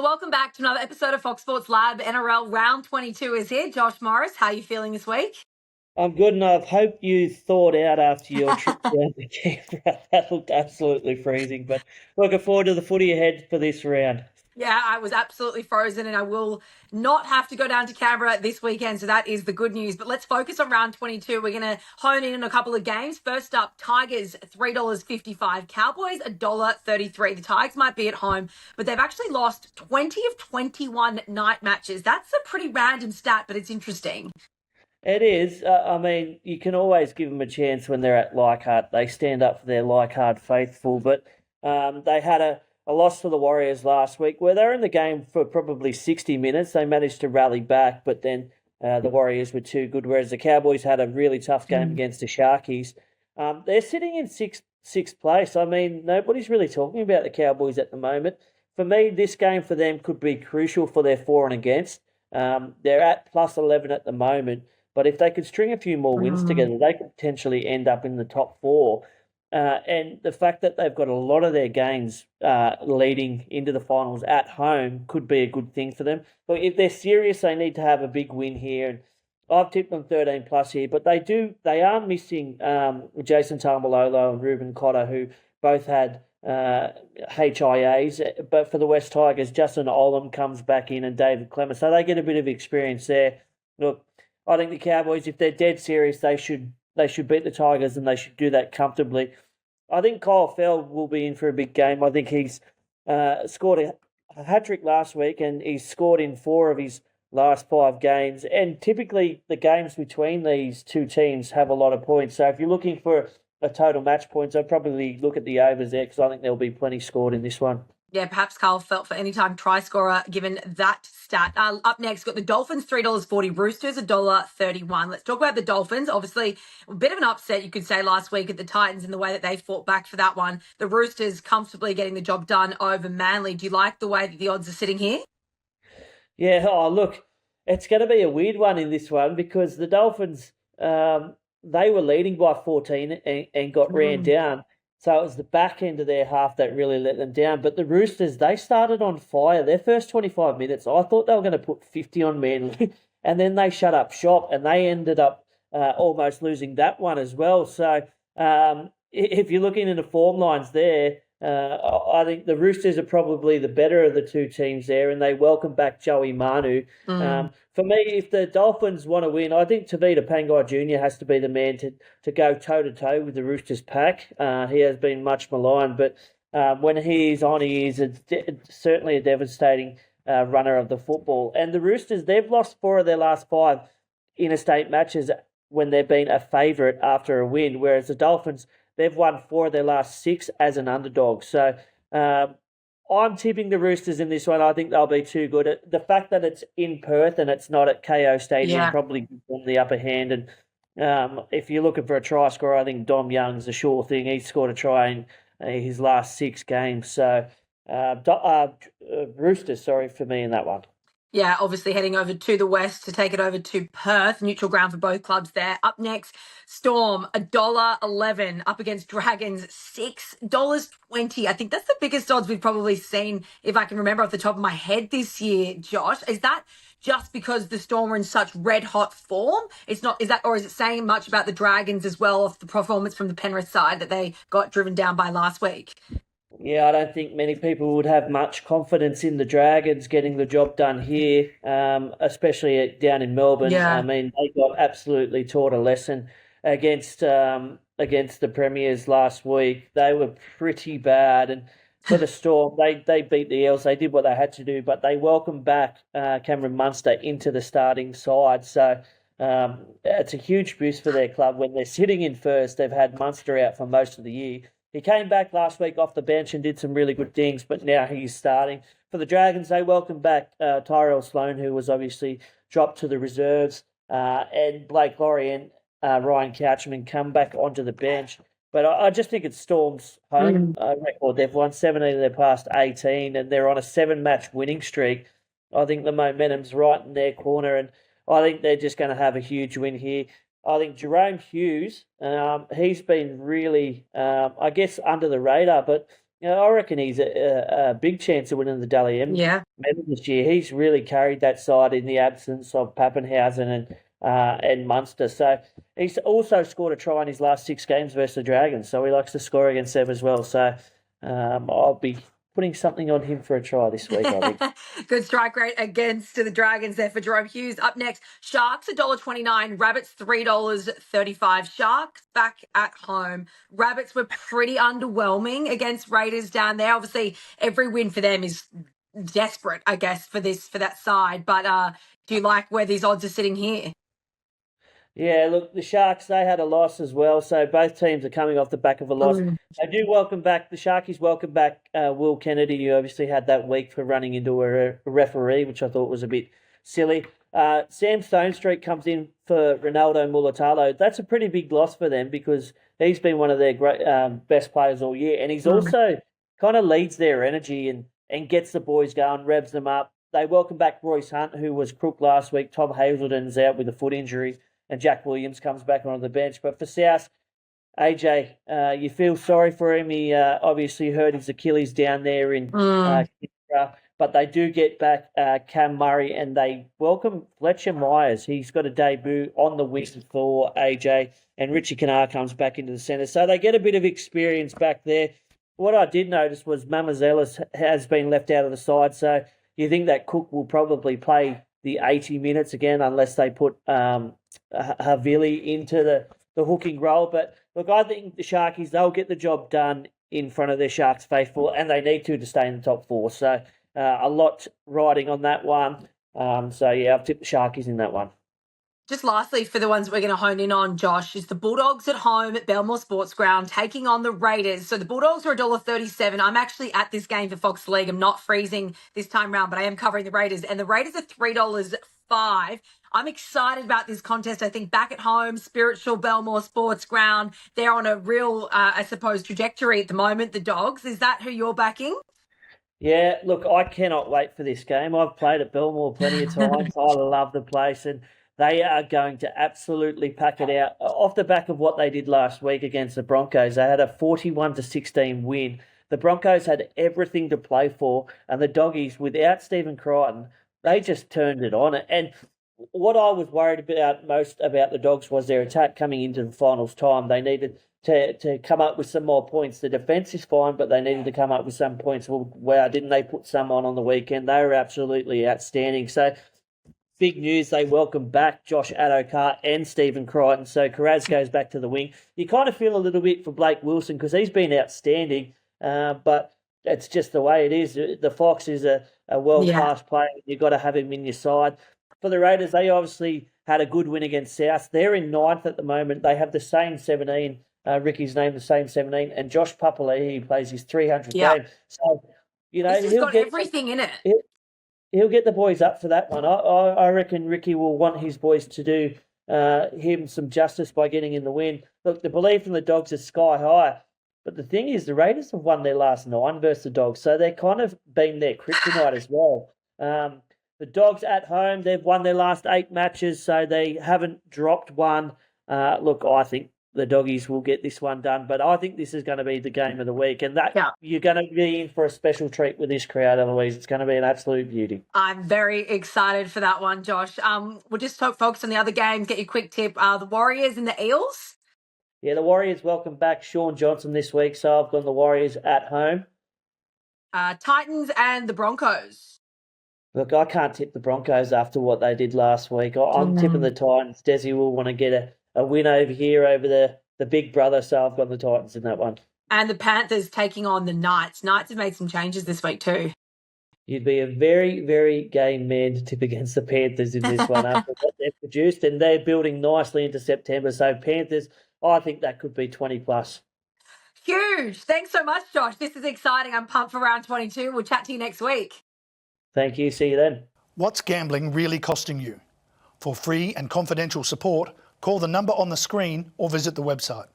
Well, welcome back to another episode of Fox Sports Lab. NRL Round 22 is here. Josh Morris, how are you feeling this week? I'm good, and I hope you thawed out after your trip down to Canberra. That looked absolutely freezing, but looking forward to the footy ahead for this round. Yeah, I was absolutely frozen and I will not have to go down to Canberra this weekend. So that is the good news. But let's focus on round 22. We're going to hone in on a couple of games. First up, Tigers, $3.55. Cowboys, $1.33. The Tigers might be at home, but they've actually lost 20 of 21 night matches. That's a pretty random stat, but it's interesting. It is. I mean, you can always give them a chance when they're at Leichhardt. They stand up for their Leichhardt faithful, but they had a loss to the Warriors last week where they were in the game for probably 60 minutes. They managed to rally back, but then the Warriors were too good, whereas the Cowboys had a really tough game against the Sharkies. They're sitting in sixth place. I mean, nobody's really talking about the Cowboys at the moment. For me, this game for them could be crucial for their for and against. They're at plus 11 at the moment. But if they could string a few more wins together, they could potentially end up in the top four. And the fact that they've got a lot of their games leading into the finals at home could be a good thing for them. But if they're serious, they need to have a big win here. And I've tipped them 13 plus here, but they are missing Jason Taumalolo and Ruben Cotter, who both had HIAs. But for the West Tigers, Justin Olam comes back in and David Clemmer. So they get a bit of experience there. Look, I think the Cowboys, if they're dead serious, they should beat the Tigers and they should do that comfortably. I think Kyle Feld will be in for a big game. I think he's scored a hat-trick last week and he's scored in 4 of his last 5 games. And typically the games between these two teams have a lot of points. So if you're looking for a total match points, I'd probably look at the overs there because I think there'll be plenty scored in this one. Yeah, perhaps Carl felt for any time try scorer given that stat. Up next, got the Dolphins, $3.40, Roosters, $1.31. Let's talk about the Dolphins. Obviously, a bit of an upset, you could say, last week at the Titans in the way that they fought back for that one. The Roosters comfortably getting the job done over Manly. Do you like the way that the odds are sitting here? Yeah, look, it's going to be a weird one in this one because the Dolphins, they were leading by 14 and got ran down. So it was the back end of their half that really let them down. But the Roosters, they started on fire. Their first 25 minutes, I thought they were going to put 50 on Manly. And then they shut up shop and they ended up almost losing that one as well. So if you're looking in the form lines there, I think the Roosters are probably the better of the two teams there, and they welcome back Joey Manu. For me, if the Dolphins want to win, I think Tavita Pangai Jr. has to be the man to go toe-to-toe with the Roosters pack. He has been much maligned, but when he's on, he is certainly a devastating runner of the football. And the Roosters, they've lost 4 of their last 5 interstate matches when they've been a favourite after a win, whereas the Dolphins, they've won 4 of their last 6 as an underdog. So I'm tipping the Roosters in this one. I think they'll be too good. The fact that it's in Perth and it's not at KO Stadium probably gives them the upper hand. And if you're looking for a try scorer, I think Dom Young's a sure thing. He's scored a try in his last 6 games. So Roosters, for me in that one. Yeah, obviously heading over to the west to take it over to Perth. Neutral ground for both clubs there. Up next, Storm, $1.11 up against Dragons, $6.20. I think that's the biggest odds we've probably seen, if I can remember off the top of my head this year, Josh. Is that just because the Storm are in such red-hot form? Is it saying much about the Dragons as well off the performance from the Penrith side that they got driven down by last week? Yeah, I don't think many people would have much confidence in the Dragons getting the job done here, especially down in Melbourne. Yeah. I mean, they got absolutely taught a lesson against the Premiers last week. They were pretty bad, and for the Storm, they beat the Eels. They did what they had to do, but they welcomed back Cameron Munster into the starting side. So it's a huge boost for their club when they're sitting in first. They've had Munster out for most of the year. He came back last week off the bench and did some really good things, but now he's starting. For the Dragons, they welcome back Tyrell Sloan, who was obviously dropped to the reserves, and Blake Laurie and Ryan Couchman come back onto the bench. But I just think it's Storm's home record. They've won 17 of their past 18, and they're on a 7-match winning streak. I think the momentum's right in their corner, and I think they're just going to have a huge win here. I think Jerome Hughes, he's been really, under the radar, but I reckon he's a big chance of winning the Dally M Yeah. medal this year. He's really carried that side in the absence of Pappenhausen and Munster. So he's also scored a try in his last 6 games versus the Dragons. So he likes to score against them as well. So I'll be putting something on him for a try this week, I think. Good strike rate against the Dragons there for Jerome Hughes. Up next, Sharks $1.29, Rabbits $3.35. Sharks back at home. Rabbits were pretty underwhelming against Raiders down there. Obviously, every win for them is desperate, I guess, for that side. But do you like where these odds are sitting here? Yeah, look, the Sharks, they had a loss as well. So both teams are coming off the back of a loss. They do welcome back, the Sharkies welcome back Will Kennedy, who obviously had that week for running into a referee, which I thought was a bit silly. Sam Stonestreet comes in for Ronaldo Mulatalo. That's a pretty big loss for them because he's been one of their great best players all year. And he's also kind of leads their energy and gets the boys going, revs them up. They welcome back Royce Hunt, who was crook last week. Tom Hazelden's out with a foot injury. And Jack Williams comes back onto the bench. But for South, AJ, you feel sorry for him. He obviously hurt his Achilles down there in Canberra. But they do get back Cam Murray and they welcome Fletcher Myers. He's got a debut on the wing for AJ. And Richie Kennard comes back into the centre. So they get a bit of experience back there. What I did notice was Mamazelis has been left out of the side. So you think that Cook will probably play the 80 minutes again unless they put Havili into the hooking role. But look, I think the Sharkies, they'll get the job done in front of their Sharks faithful, and they need to stay in the top 4. So a lot riding on that one. So yeah, I've tipped the Sharkies in that one. Just lastly, for the ones we're going to hone in on, Josh, is the Bulldogs at home at Belmore Sports Ground taking on the Raiders. So the Bulldogs are $1.37. I'm actually at this game for Fox League. I'm not freezing this time round, but I am covering the Raiders. And the Raiders are $3.05. I'm excited about this contest. I think back at home, spiritual Belmore Sports Ground, they're on a real, I suppose, trajectory at the moment, the Dogs. Is that who you're backing? Yeah, look, I cannot wait for this game. I've played at Belmore plenty of times. I love the place, and they are going to absolutely pack it out. Off the back of what they did last week against the Broncos, they had a 41-16 win. The Broncos had everything to play for, and the Doggies, without Stephen Crichton, they just turned it on. And what I was worried about most about the Dogs was their attack coming into the finals time. They needed to come up with some more points. The defence is fine, but they needed to come up with some points. Well, wow, didn't they put some on the weekend? They were absolutely outstanding. So big news, they welcome back Josh Adokar and Stephen Crichton. So Karaz goes back to the wing. You kind of feel a little bit for Blake Wilson because he's been outstanding, but it's just the way it is. The Fox is a world-class player. You've got to have him in your side. For the Raiders, they obviously had a good win against South. They're in 9th at the moment. They have the same 17. Ricky's named the same 17. And Josh Papali'i plays his 300th game. So, you know, he's got everything in it. He'll get the boys up for that one. I reckon Ricky will want his boys to do him some justice by getting in the win. Look, the belief in the Dogs is sky high. But the thing is, the Raiders have won their last 9 versus the Dogs. So they're kind of been their kryptonite as well. The Dogs at home, they've won their last 8 matches, so they haven't dropped one. Look, I think the Doggies will get this one done, but I think this is going to be the game of the week, and you're going to be in for a special treat with this crowd, Eloise. It's going to be an absolute beauty. I'm very excited for that one, Josh. We'll just focus on the other games, get your quick tip. The Warriors and the Eels? Yeah, the Warriors welcome back Sean Johnson this week, so I've got the Warriors at home. Titans and the Broncos? Look, I can't tip the Broncos after what they did last week. I'm tipping the Titans. Desi will want to get a win over here over the big brother, so I've got the Titans in that one. And the Panthers taking on the Knights. Knights have made some changes this week too. You'd be a very, very game man to tip against the Panthers in this one after what they've produced, and they're building nicely into September. So Panthers, I think that could be 20+. Huge. Thanks so much, Josh. This is exciting. I'm pumped for round 22. We'll chat to you next week. Thank you. See you then. What's gambling really costing you? For free and confidential support, call the number on the screen or visit the website.